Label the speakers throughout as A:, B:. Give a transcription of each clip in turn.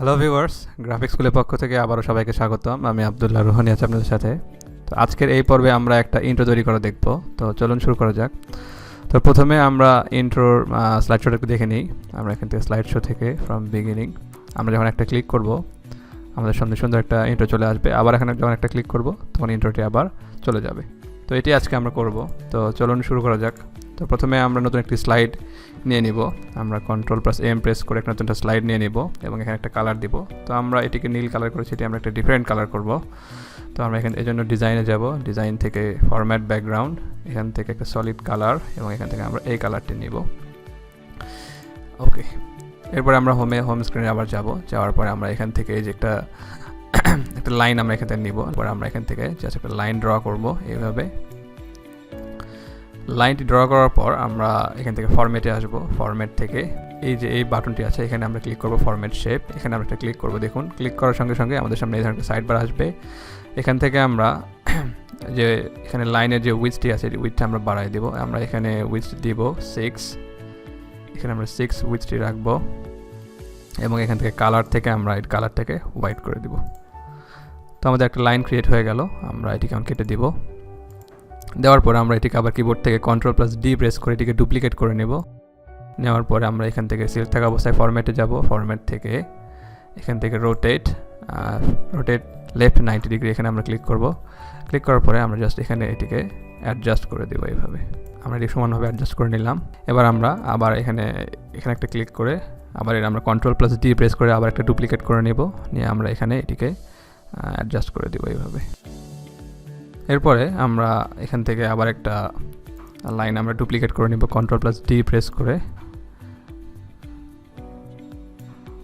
A: Hello viewers, graphics স্কুলের পক্ষ থেকে আবারও সবাইকে স্বাগতম। আমি আব্দুল্লাহ রোহানি আছি আপনাদের সাথে। তো আজকের এই পর্বে আমরা একটা ইন্ট্রো তৈরি করে দেখব। তো চলুন শুরু করা যাক। তো প্রথমে আমরা ইন্ট্রোর স্লাইড শোটা একটু দেখে নিই। আমরা এখান থেকে স্লাইড শো থেকে ফ্রম বিগিনিং আমরা যখন একটা ক্লিক করব আমাদের সামনে সুন্দর একটা ইন্ট্রো চলে আসবে। আবার এখানে যখন একটা ক্লিক করব তখন ইন্ট্রোটি আবার চলে যাবে। তো এটি আজকে আমরা করব। তো চলুন শুরু করা যাক। তো প্রথমে আমরা নতুন একটি স্লাইড নিয়ে নিব। আমরা Ctrl+M প্রেস করে একটা নতুন একটা স্লাইড নিয়ে নিব এবং এখানে একটা কালার দিব। তো আমরা এটিকে নীল কালার করেছি, এটি আমরা একটা ডিফারেন্ট কালার করব। তো আমরা এখানে এই জন্য ডিজাইনে যাব, ডিজাইন থেকে ফরম্যাট ব্যাকগ্রাউন্ড, এখান থেকে একটা সলিড কালার এবং এখান থেকে আমরা এই কালারটি নিব। ওকে, এরপরে আমরা হোম স্ক্রিনে আবার যাওয়ার পরে আমরা এখান থেকে এই যে একটা লাইন আমরা এখান থেকে নিব। এরপর আমরা এখান থেকে জাস্ট একটা লাইন ড্র করব এইভাবে। লাইনটি ড্র করার পর আমরা এখান থেকে ফরম্যাটে আসব। ফরম্যাট থেকে এই যে এই বাটনটি আছে এখানে আমরা ক্লিক করব, ফরম্যাট শেপ। এখানে আমরা একটা ক্লিক করব। দেখুন, ক্লিক করার সঙ্গে সঙ্গে আমাদের সামনে এই ধরনের সাইড বার আসবে। এখান থেকে আমরা যে এখানে লাইনের যে উইডথটি আছে উইডথটা আমরা বাড়াই দেব। আমরা এখানে উইডথ দিব 6, এখানে আমরা 6 উইডথটি রাখবো এবং এখান থেকে কালার থেকে আমরা এই কালারটাকে হোয়াইট করে দিব। তো আমাদের একটা লাইন ক্রিয়েট হয়ে গেল। আমরা এটিকে এখন কেটে দিব। দেওয়ার পরে আমরা এটিকে আবার কিবোর্ড থেকে Ctrl+D প্রেস করে এটিকে ডুপ্লিকেট করে নেব। নেওয়ার পরে আমরা এখান থেকে সিলেক্ট থাকা অবস্থায় ফরম্যাটে যাব। ফরম্যাট থেকে এখান থেকে রোটেট লেফট 90 ডিগ্রি এখানে আমরা ক্লিক করব। ক্লিক করার পরে আমরা জাস্ট এখানে এটিকে অ্যাডজাস্ট করে দেবো এইভাবে। আমরা এটি সমানভাবে অ্যাডজাস্ট করে নিলাম। এবার আমরা আবার এখানে একটা ক্লিক করে আবার আমরা Ctrl+D প্রেস করে আবার একটা ডুপ্লিকেট করে নেব। নিয়ে আমরা এখানে এটিকে অ্যাডজাস্ট করে দেবো এইভাবে। এরপরে আমরা এখান থেকে আবার একটা লাইন আমরা ডুপ্লিকেট করে নিব Ctrl+D প্রেস করে।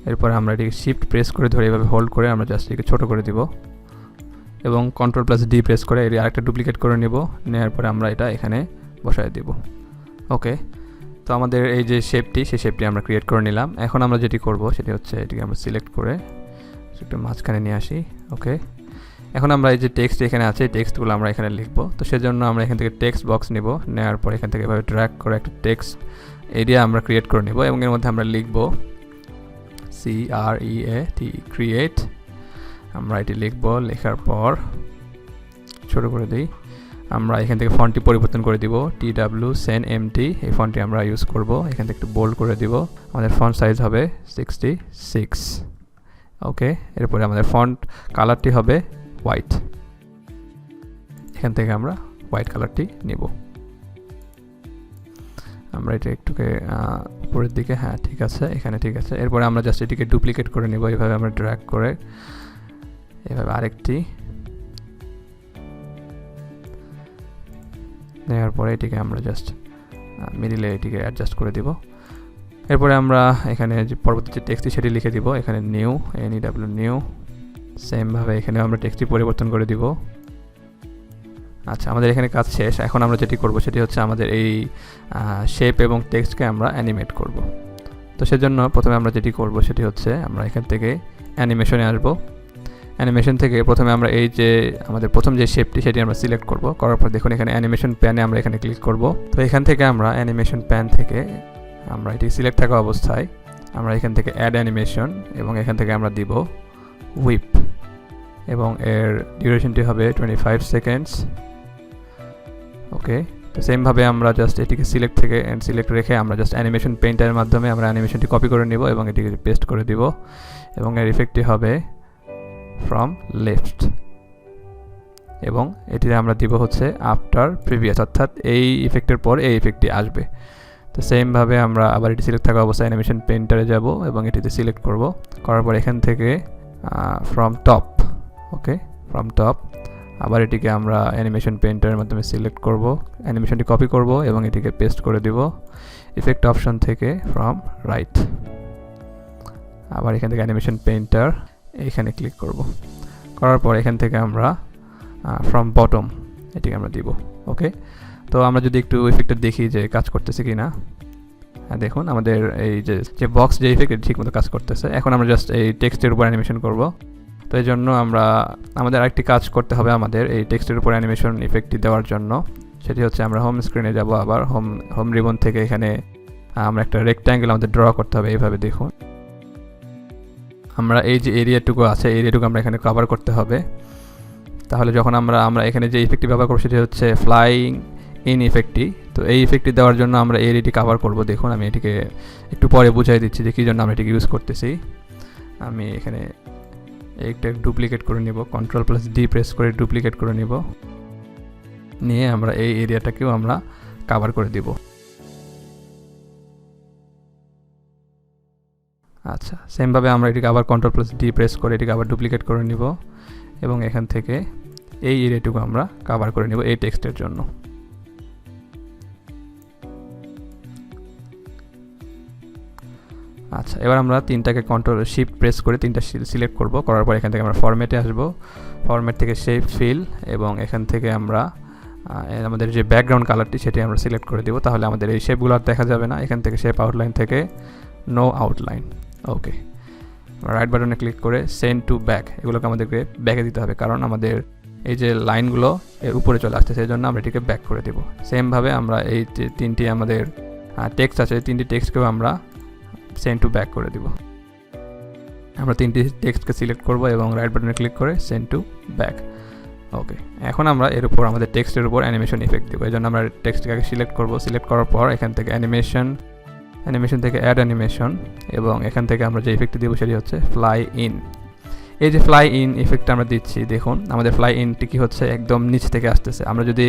A: এরপরে আমরা এটিকে শিফট প্রেস করে ধরে এভাবে হোল্ড করে আমরা জাস্ট এটিকে ছোটো করে দিব এবং Ctrl+D প্রেস করে এটি আরেকটা ডুপ্লিকেট করে নেব। নেওয়ার পরে আমরা এটা এখানে বসায় দেব। ওকে, তো আমাদের এই যে শেপটি সেই শেপটি আমরা ক্রিয়েট করে নিলাম। এখন আমরা যেটি করব সেটি হচ্ছে এটিকে আমরা সিলেক্ট করে একটু মাঝখানে নিয়ে আসি। ওকে, এখন আমরা এই যে টেক্সট এখানে আছে টেক্সটগুলো আমরা এখানে লিখব। তো সেজন্য আমরা এখান থেকে টেক্সট বক্স নেব। নেওয়ার পর এখান থেকে এভাবে ড্র্যাগ করে একটা টেক্সট এরিয়া আমরা ক্রিয়েট করে নেব এবং এর মধ্যে আমরা লিখব CREAT ক্রিয়েট। আমরা এটি লিখব। লেখার পর ছোটো করে দিই। আমরা এখান থেকে ফন্টটি পরিবর্তন করে দিব TWSenMT, এই ফন্টটি আমরা ইউজ করব। এখান থেকে একটু বোল্ড করে দিব। আমাদের ফন্ট সাইজ হবে 66। ওকে, এরপরে আমাদের ফন্ট কালারটি হবে হোয়াইট। এখান থেকে আমরা হোয়াইট কালারটি নেব। আমরা এটা একটুকে উপরের দিকে, হ্যাঁ ঠিক আছে, এখানে ঠিক আছে। এরপরে আমরা জাস্ট এটিকে ডুপ্লিকেট করে নেব। এইভাবে আমরা ড্র্যাগ করে এভাবে আরেকটি নেওয়ার পরে এটিকে আমরা জাস্ট মিডিলে এটিকে অ্যাডজাস্ট করে দিব। এরপরে আমরা এখানে যে পরবর্তী যে টেক্সটটি সেটি লিখে দিব। এখানে নিউ NEW সেমভাবে এখানে আমরা টেক্সটটি পরিবর্তন করে দিব। আচ্ছা, আমাদের এখানে কাজ শেষ। এখন আমরা যেটি করব সেটি হচ্ছে আমাদের এই শেপ এবং টেক্সটকে আমরা অ্যানিমেট করব। তো সেজন্য প্রথমে আমরা যেটি করব সেটি হচ্ছে আমরা এখান থেকে অ্যানিমেশনে আসব। অ্যানিমেশন থেকে প্রথমে আমরা এই যে আমাদের প্রথম যে শেপটি সেটি আমরা সিলেক্ট করব। করার পর দেখুন এখানে অ্যানিমেশন প্যানে আমরা এখানে ক্লিক করব। তো এখান থেকে আমরা অ্যানিমেশন প্যান থেকে আমরা এটি সিলেক্ট থাকা অবস্থায় আমরা এখান থেকে অ্যাড অ্যানিমেশন এবং এখান থেকে আমরা দিব হুইপ এবং এর ডিউরেশনটি হবে 25 সেকেন্ডস। ওকে, তো সেমভাবে আমরা জাস্ট এটিকে সিলেক্ট থেকে সিলেক্ট রেখে আমরা জাস্ট অ্যানিমেশন পেইন্টারের মাধ্যমে আমরা অ্যানিমেশনটি কপি করে নিব এবং এটিকে পেস্ট করে দিব এবং এর ইফেক্টটি হবে ফ্রম লেফট এবং এটিতে আমরা দিব হচ্ছে আফটার প্রিভিয়াস, অর্থাৎ এই ইফেক্টের পর এই ইফেক্টটি আসবে। তো সেমভাবে আমরা আবার এটি সিলেক্ট থাকা অবস্থায় অ্যানিমেশন পেইন্টারে যাব এবং এটিতে সিলেক্ট করব। করার পর এখান থেকে from top, okay from top আবার এটিকে আমরা অ্যানিমেশন পেইন্টারের মাধ্যমে সিলেক্ট করব, অ্যানিমেশনটি কপি করব এবং এটিকে পেস্ট করে দিব ইফেক্ট অপশন থেকে ফ্রম রাইট। আবার এখান থেকে অ্যানিমেশন পেইন্টার এইখানে ক্লিক করব। করার পর এখান থেকে আমরা ফ্রম বটম এটিকে আমরা দিব। ওকে, তো আমরা যদি একটু ইফেক্টটা দেখি যে কাজ করতেছে কি না। হ্যাঁ দেখুন আমাদের এই যে বক্স যে ইফেক্ট ঠিক মতো কাজ করতেছে। এখন আমরা জাস্ট এই টেক্সটের উপর অ্যানিমেশন করব। তো এই জন্য আমাদের আরেকটি কাজ করতে হবে আমাদের এই টেক্সটের উপর অ্যানিমেশন ইফেক্টটি দেওয়ার জন্য। সেটি হচ্ছে আমরা হোম স্ক্রিনে যাব। আবার হোম রিবন থেকে এখানে আমরা একটা রেক্ট্যাঙ্গেল আমাদের ড্র করতে হবে। এইভাবে দেখুন আমরা এই যে এরিয়াটুকু আছে এরিয়াটুকু আমরা এখানে কভার করতে হবে। তাহলে যখন আমরা এখানে যে ইফেক্টটি ব্যবহার করব সেটি হচ্ছে ফ্লাইং ইন ইফেক্টটি। তো এই ইফেক্টটি দেওয়ার জন্য আমরা এই এরিয়াটি কভার করব। দেখুন আমি এটিকে একটু পরে বুঝাই দিচ্ছি যে কী জন্য আমরা এটিকে ইউজ করতেছি। আমি এখানে একটা ডুপ্লিকেট করে নিব, Ctrl+D প্রেস করে ডুপ্লিকেট করে নিব, নিয়ে আমরা এই এরিয়াটাকেও আমরা কভার করে দিব। আচ্ছা, সেমভাবে আমরা এটিকে আবার Ctrl+D প্রেস করে এটিকে আবার ডুপ্লিকেট করে নিব এবং এখান থেকে এই এরিয়াটুকু আমরা কভার করে নিব এই টেক্সটের জন্য। আচ্ছা, এবার আমরা তিনটাকে Ctrl+Shift প্রেস করে তিনটা সিলেক্ট করব। করার পর এখান থেকে আমরা ফরম্যাটে আসব, ফরম্যাট থেকে শেপ ফিল এবং এখান থেকে আমরা আমাদের যে ব্যাকগ্রাউন্ড কালারটি সেটি আমরা সিলেক্ট করে দেব। তাহলে আমাদের এই শেপগুলো আর দেখা যাবে না। এখান থেকে শেপ আউটলাইন থেকে নো আউটলাইন। ওকে, রাইট বাটনে ক্লিক করে সেন্ড টু ব্যাক, এগুলোকে আমাদেরকে ব্যাকে দিতে হবে, কারণ আমাদের এই যে লাইনগুলো এর উপরে চলে আসছে, সেই জন্য আমরা এটিকে ব্যাক করে দেব। সেমভাবে আমরা এই যে তিনটি আমাদের টেক্সট আছে, এই তিনটি টেক্সটকেও আমরা সেন্ড টু ব্যাক করে দেব। আমরা তিনটি টেক্সটকে সিলেক্ট করব এবং রাইট বাটনে ক্লিক করে সেন্ড টু ব্যাক। ওকে, এখন আমরা এর উপর আমাদের টেক্সটের উপর অ্যানিমেশন ইফেক্ট দেবো। এই জন্য আমরা টেক্সটটাকে সিলেক্ট করব। সিলেক্ট করার পর এখান থেকে অ্যানিমেশন থেকে অ্যাড অ্যানিমেশন এবং এখান থেকে আমরা যে ইফেক্টটি দেবো সেটি হচ্ছে ফ্লাই ইন। এই যে ফ্লাই ইন ইফেক্টটা আমরা দিচ্ছি, দেখুন আমাদের ফ্লাই ইনটি কি হচ্ছে একদম নিচ থেকে আসতেছে। আমরা যদি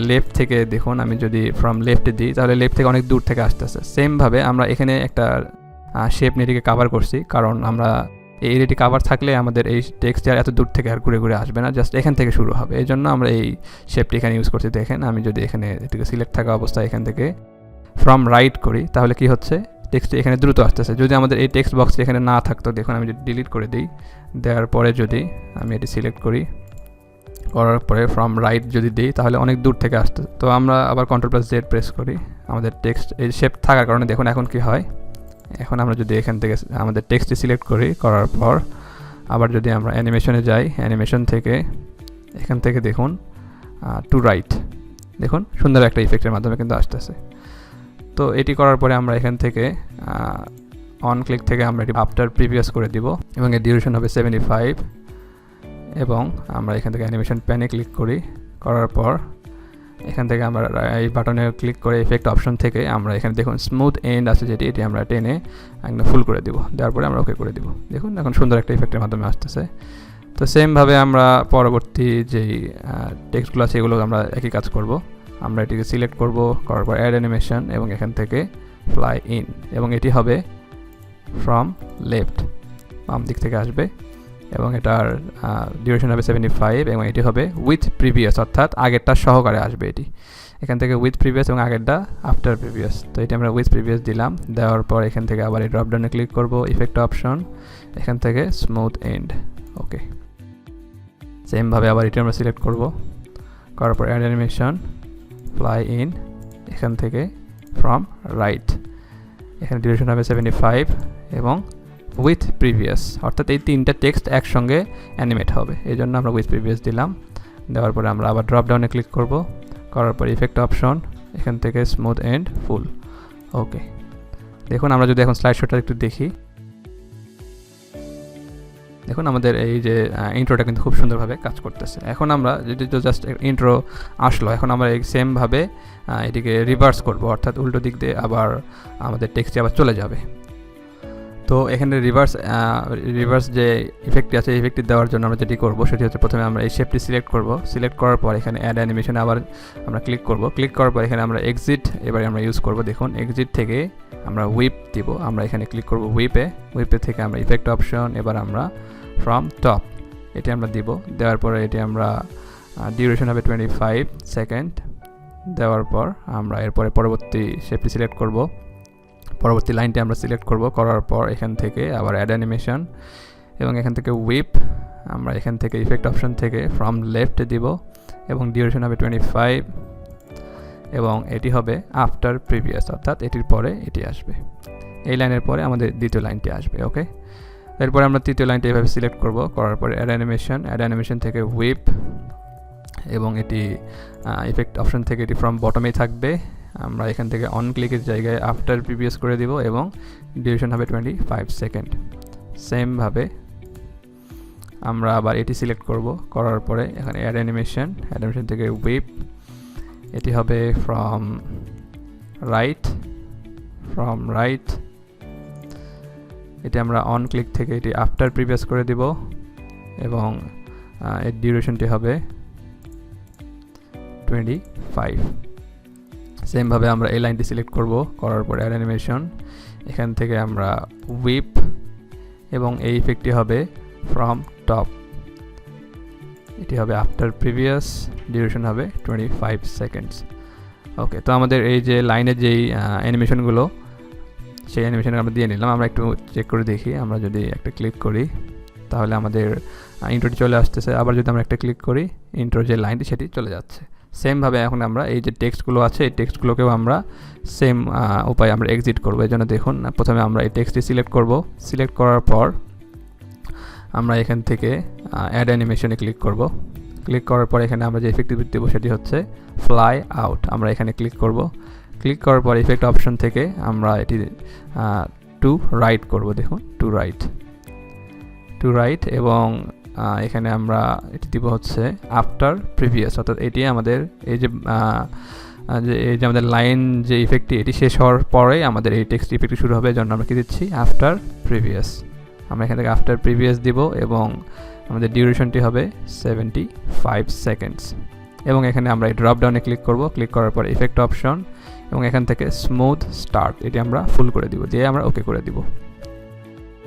A: লেফট থেকে দেখুন, আমি যদি ফ্রম লেফটে দিই তাহলে লেফট থেকে অনেক দূর থেকে আসতেছে। সেমভাবে আমরা এখানে একটা শেপ নিয়ে কাভার করছি, কারণ আমরা এই এরিয়াটি কাভার থাকলে আমাদের এই টেক্সট আর এত দূর থেকে আর ঘুরে ঘুরে আসবে না, জাস্ট এখান থেকে শুরু হবে। এই জন্য আমরা এই শেপটি এখানে ইউজ করছি। দেখেন আমি যদি এখানে এটিকে সিলেক্ট থাকা অবস্থায় এখান থেকে ফ্রম রাইট করি তাহলে কি হচ্ছে, টেক্সট এখানে দ্রুত আসতেছে। যদি আমাদের এই টেক্সট বক্সটি এখানে না থাকতো, দেখুন আমি যদি ডিলিট করে দিই, দেওয়ার পরে যদি আমি এটি সিলেক্ট করার পরে ফ্রম রাইট যদি দিই তাহলে অনেক দূর থেকে আসতো। তো আমরা আবার Ctrl+Z প্রেস করি, আমাদের টেক্সট এই শেপ থাকার কারণে দেখুন এখন কি হয়। এখন আমরা যদি এখান থেকে আমাদের টেক্সটটি সিলেক্ট করার পর আবার যদি আমরা অ্যানিমেশনে যাই, অ্যানিমেশন থেকে এখান থেকে দেখুন টু রাইট, দেখুন সুন্দর একটা ইফেক্টের মাধ্যমে কিন্তু আসতেছে। তো এটি করার পরে আমরা এখান থেকে অন ক্লিক থেকে আমরা এটি আফটার প্রিভিয়াস করে দিব এবং এর ডিউরেশন হবে 75 এবং আমরা এখান থেকে অ্যানিমেশন প্যানে ক্লিক করার পর এখান থেকে আমরা এই বাটনে ক্লিক করে ইফেক্ট অপশন থেকে আমরা এখানে দেখুন স্মুথ এন্ড আছে যেটি, এটি আমরা টেনে একদম ফুল করে দিব। দেওয়ার পরে আমরা ওকে করে দিব। দেখুন এখন সুন্দর একটা ইফেক্টের মাধ্যমে আসতেছে। তো সেমভাবে আমরা পরবর্তী যেই টেক্সটগুলো আছে এগুলো আমরা একই কাজ করব। আমরা এটিকে সিলেক্ট করব, করার পর অ্যাড অ্যানিমেশন এবং এখান থেকে ফ্লাই ইন এবং এটি হবে ফ্রম লেফট, বাম দিক থেকে আসবে এবং এটার ডিউরেশন হবে 75 এবং এটি হবে উইথ প্রিভিয়াস, অর্থাৎ আগেরটা সহকারে আসবে। এটি এখান থেকে উইথ প্রিভিয়াস এবং আগেরটা আফটার প্রিভিয়াস। তো এটি আমরা উইথ প্রিভিয়াস দিলাম। দেওয়ার পর এখান থেকে আবার এই ড্রপডাউনে ক্লিক করব, ইফেক্ট অপশন, এখান থেকে স্মুথ এন্ড। ওকে, সেমভাবে আবার এটি আমরা সিলেক্ট করব, করার পর অ্যাড অ্যানিমেশন, ফ্লাই ইন, এখান থেকে ফ্রম রাইট, এখানে ডিউরেশন হবে 75 এবং উইথ প্রিভিয়াস, অর্থাৎ এই তিনটা টেক্সট একসঙ্গে অ্যানিমেট হবে। এই জন্য আমরা উইথ প্রিভিয়াস দিলাম। দেওয়ার পরে আমরা আবার ড্রপডাউনে ক্লিক করব, করার পর ইফেক্ট অপশন, এখান থেকে স্মুথ এন্ড ফুল। ওকে, দেখুন আমরা যদি এখন স্লাইড শোটা একটু দেখি, দেখুন আমাদের এই যে ইন্ট্রোটা কিন্তু খুব সুন্দরভাবে কাজ করতেছে। এখন আমরা যদি জাস্ট ইন্ট্রো আসলো, এখন আমরা এই সেমভাবে এটিকে রিভার্স করব, অর্থাৎ উল্টো দিক দিয়ে আবার আমাদের টেক্সটে আবার চলে যাবে। তো এখানে রিভার্স যে ইফেক্টটি আছে এই ইফেক্টটি দেওয়ার জন্য আমরা যেটি করব সেটি হচ্ছে প্রথমে আমরা এই শেপটি সিলেক্ট করব। সিলেক্ট করার পর এখানে অ্যাড অ্যানিমেশনে আবার আমরা ক্লিক করব। ক্লিক করার পর এখানে আমরা এক্সিট এবারে আমরা ইউজ করব। দেখুন এক্সিট থেকে আমরা হুইপ দিব, আমরা এখানে ক্লিক করব হুইপে থেকে আমরা ইফেক্ট অপশন, এবার আমরা ফ্রম টপ এটি আমরা দিব। দেওয়ার পরে এটি আমরা ডিউরেশন হবে 25 সেকেন্ড। দেওয়ার পর আমরা এরপরে পরবর্তী শেপটি সিলেক্ট করব, পরবর্তী লাইনটি আমরা সিলেক্ট করব। করার পর এখান থেকে আবার অ্যাড অ্যানিমেশন এবং এখান থেকে হুইপ, আমরা এখান থেকে ইফেক্ট অপশন থেকে ফ্রম লেফট দিব এবং ডিউরেশন হবে 25 এবং এটি হবে আফটার প্রিভিয়াস, অর্থাৎ এটির পরে এটি আসবে। এই লাইনের পরে আমাদের দ্বিতীয় লাইনটি আসবে। ওকে, এরপরে আমরা তৃতীয় লাইনটি এভাবে সিলেক্ট করব। করার পরে অ্যাড অ্যানিমেশন থেকে হুইপ এবং এটি ইফেক্ট অপশন থেকে এটি ফ্রম বটমেই থাকবে। আমরা এখান থেকে অন ক্লিকের জায়গায় আফটার প্রিভিয়াস করে দিব এবং ডিউরেশন হবে 25 সেকেন্ড। সেমভাবে আমরা আবার এটি সিলেক্ট করব, করার পরে এখানে অ্যাড অ্যানিমেশন থেকে হুইপ, এটি হবে ফ্রম রাইট, এটি আমরা অন ক্লিক থেকে এটি আফটার প্রিভিয়াস করে দিব এবং এর ডিউরেশনটি হবে 25। সেমভাবে আমরা এই লাইনটি সিলেক্ট করব, করার পরে অ্যাড অ্যানিমেশন, এখান থেকে আমরা হুইপ এবং এই ইফেক্টটি হবে ফ্রম টপ, এটি হবে আফটার প্রিভিয়াস, ডিউরেশন হবে 25 সেকেন্ডস। ওকে, তো আমাদের এই যে লাইনের যেই অ্যানিমেশনগুলো সেই অ্যানিমেশন আমরা দিয়ে নিলাম। আমরা একটু চেক করে দেখি, আমরা যদি একটা ক্লিক করি তাহলে আমাদের ইন্ট্রোটি চলে আসতেছে, আবার যদি আমরা একটা ক্লিক করি ইন্ট্রোর যে লাইনটি সেটি চলে যাচ্ছে। সেমভাবে এখন আমরা এই যে টেক্সটগুলো আছে এই টেক্সটগুলোকেও আমরা সেম উপায়ে আমরা এক্সিট করবো। এই জন্য দেখুন, প্রথমে আমরা এই টেক্সটটি সিলেক্ট করব, সিলেক্ট করার পর আমরা এখান থেকে অ্যাড অ্যানিমেশনে ক্লিক করব, ক্লিক করার পর এখানে আমরা যে ইফেক্টটি দেবো সেটি হচ্ছে ফ্লাই আউট। আমরা এখানে ক্লিক করব, ক্লিক করার পর ইফেক্ট অপশন থেকে আমরা এটি টু রাইট করব, দেখুন টু রাইট এবং এখানে আমরা এটি দিব হচ্ছে আফটার প্রিভিয়াস, অর্থাৎ এটি আমাদের এই যে আমাদের লাইন যে ইফেক্টটি এটি শেষ হওয়ার পরে আমাদের এই টেক্সট ইফেক্টটি শুরু হবে। জন্য আমরা কি দিচ্ছি আফটার প্রিভিয়াস, আমরা এখান থেকে আফটার প্রিভিয়াস দিব এবং আমাদের ডিউরেশনটি হবে 75 সেকেন্ডস এবং এখানে আমরা এই ড্রপ ডাউনে ক্লিক করব, ক্লিক করার পর ইফেক্ট অপশন এবং এখান থেকে স্মুথ স্টার্ট এটি আমরা ফুল করে দিব, দিয়ে আমরা ওকে করে দিব।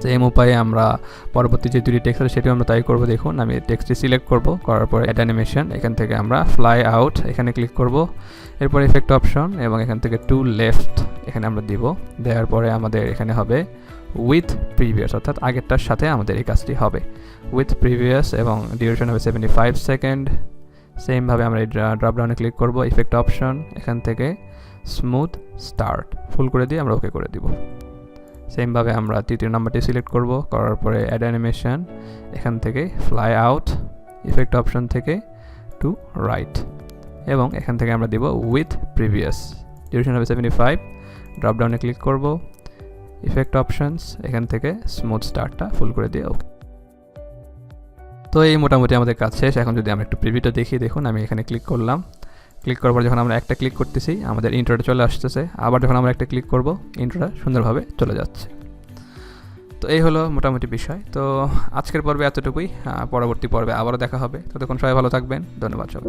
A: সেম উপায়ে আমরা পরবর্তী যে দুটি টেক্সট আছে সেটিও আমরা তাই করব। দেখুন, আমি টেক্সটটি সিলেক্ট করব, করার পর অ্যাড অ্যানিমেশন, এখান থেকে আমরা ফ্লাই আউট এখানে ক্লিক করব, এরপর ইফেক্ট অপশন এবং এখান থেকে টু লেফট এখানে আমরা দিব, দেওয়ার পরে আমাদের এখানে হবে উইথ প্রিভিয়াস, অর্থাৎ আগেরটার সাথে আমাদের এই কাজটি হবে উইথ প্রিভিয়াস এবং ডিউরেশন হবে 75 সেকেন্ড। সেমভাবে আমরা এই ড্রপ ডাউনে ক্লিক করব, ইফেক্ট অপশন, এখান থেকে স্মুথ স্টার্ট ফুল করে দিয়ে আমরা ওকে করে দিব। সেমভাবে আমরা তৃতীয় নাম্বারটি সিলেক্ট করব, করার পরে অ্যাড অ্যানিমেশন, এখান থেকে ফ্লাই আউট, ইফেক্ট অপশন থেকে টু রাইট এবং এখান থেকে আমরা দিব উইথ প্রিভিয়াস, ডিউরেশন হবে 75। ড্রপ ডাউনে ক্লিক করব, ইফেক্ট অপশনস, এখান থেকে স্মুথ স্টার্টটা ফুল করে দিয়ে ওকে। তো এই মোটামুটি আমাদের কাজ শেষ। এখন যদি আমরা একটু প্রিভিউটা দেখি, দেখুন আমি এখানে ক্লিক করলাম, ক্লিক করার পর যখন আমরা একটা ক্লিক করতেছি আমাদের ইন্ট্রোটা চলে আসতেছে, আবার যখন আমরা একটা ক্লিক করব ইন্ট্রোটা সুন্দরভাবে চলে যাচ্ছে। তো এই হলো মোটামুটি বিষয়। তো আজকের পর্বে এতটুকুই, পরবর্তী পর্বে আবারও দেখা হবে। ততক্ষণ সবাই ভালো থাকবেন, ধন্যবাদ সবাই।